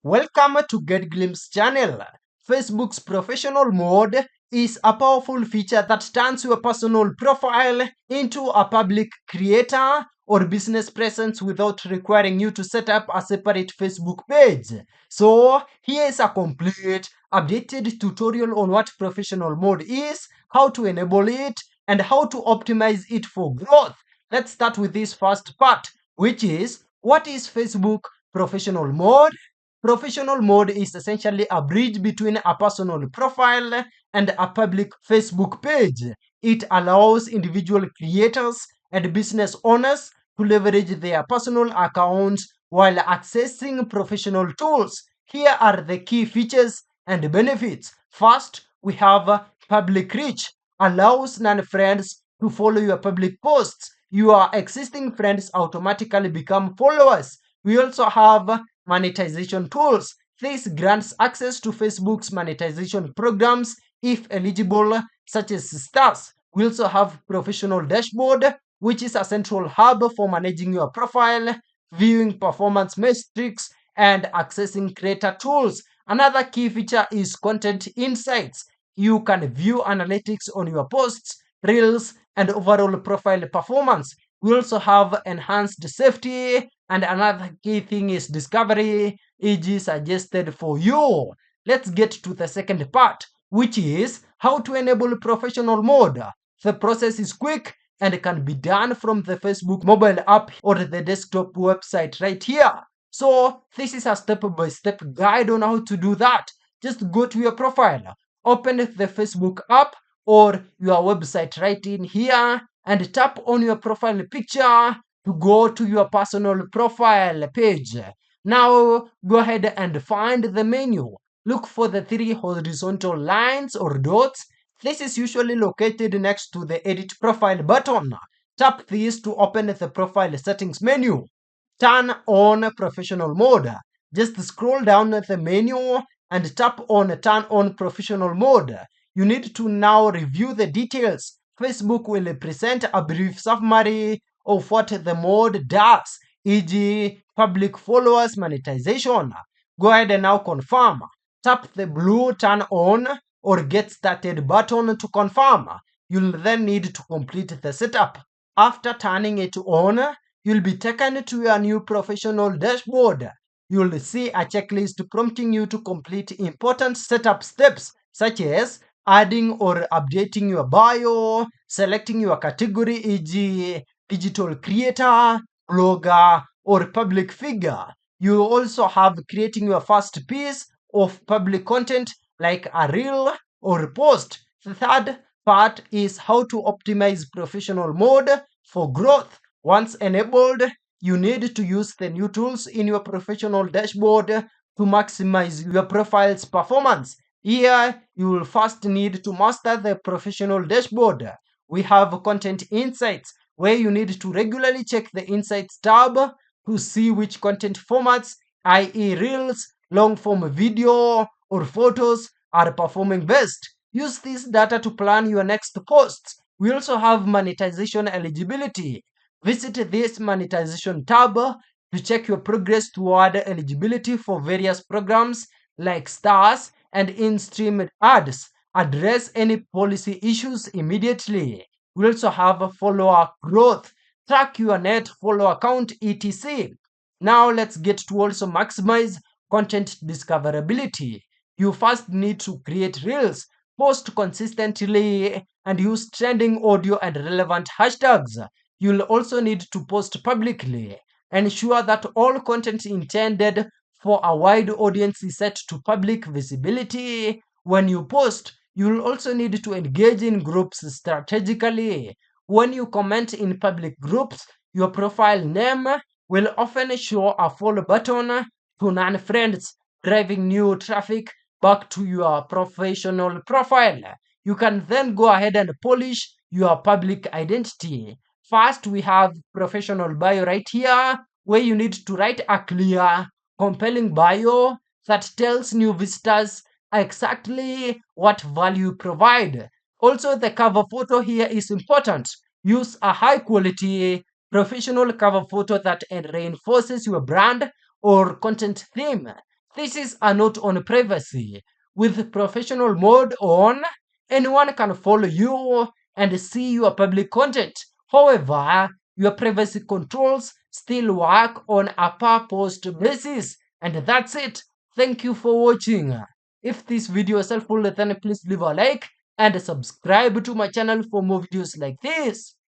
Welcome to Get Glimpse channel. Facebook's professional mode is a powerful feature that turns your personal profile into a public creator or business presence without requiring you to set up a separate Facebook page. So here is a complete updated tutorial on what professional mode is, how to enable it, and how to optimize it for growth. Let's start with this first part, which is what is Facebook professional mode? Professional mode is essentially a bridge between a personal profile and a public Facebook page. It allows individual creators and business owners to leverage their personal accounts while accessing professional tools. Here are the key features and benefits. First, we have public reach. Allows non-friends to follow your public posts. Your existing friends automatically become followers. We also have monetization tools. This grants access to Facebook's monetization programs if eligible, such as stars. We also have professional dashboard, which is a central hub for managing your profile, viewing performance metrics, and accessing creator tools. Another key feature is content insights. You can view analytics on your posts, reels, and overall profile performance. We also have enhanced safety, and another key thing is discovery, e.g., suggested for you. Let's get to the second part, which is how to enable professional mode. The process is quick and can be done from the Facebook mobile app or the desktop website right here. So, this is a step-by-step guide on how to do that. Just go to your profile, open the Facebook app or your website right in here, and tap on your profile picture to go to your personal profile page. Now go ahead and find the menu. Look for the three horizontal lines or dots. This is usually located next to the edit profile button. Tap this to open the profile settings menu. Turn on professional mode. Just scroll down the menu and tap on turn on professional mode. You need to now review the details. Facebook will present a brief summary of what the mode does, e.g., public followers monetization. Go ahead and now confirm. Tap the blue turn on or get started button to confirm. You'll then need to complete the setup. After turning it on, you'll be taken to your new professional dashboard. You'll see a checklist prompting you to complete important setup steps such as adding or updating your bio, selecting your category, e.g., digital creator, blogger, or public figure. You also have creating your first piece of public content like a reel or post. The third part is how to optimize professional mode for growth. Once enabled, you need to use the new tools in your professional dashboard to maximize your profile's performance. Here, you will first need to master the professional dashboard. We have content insights, where you need to regularly check the insights tab to see which content formats, i.e. reels, long form video, or photos, are performing best. Use this data to plan your next posts. We also have monetization eligibility. Visit this monetization tab to check your progress toward eligibility for various programs like stars and in-stream ads. Address any policy issues immediately. We also have a follower growth. Track your net follower count, etc. Now let's get to also maximize content discoverability. You first need to create reels, post consistently, and use trending audio and relevant hashtags. You'll also need to post publicly. Ensure that all content intended for a wide audience is set to public visibility. When you post, you'll also need to engage in groups strategically. When you comment in public groups, your profile name will often show a follow button to non-friends, driving new traffic back to your professional profile. You can then go ahead and polish your public identity. First, we have professional bio right here, where you need to write a clear, compelling bio that tells new visitors exactly what value you provide. Also, the cover photo here is important. Use a high quality professional cover photo that reinforces your brand or content theme. This is a note on privacy. With professional mode on, anyone can follow you and see your public content. However, your privacy controls still work on a per post basis. And that's it. Thank you for watching. If this video is helpful, then please leave a like and subscribe to my channel for more videos like this.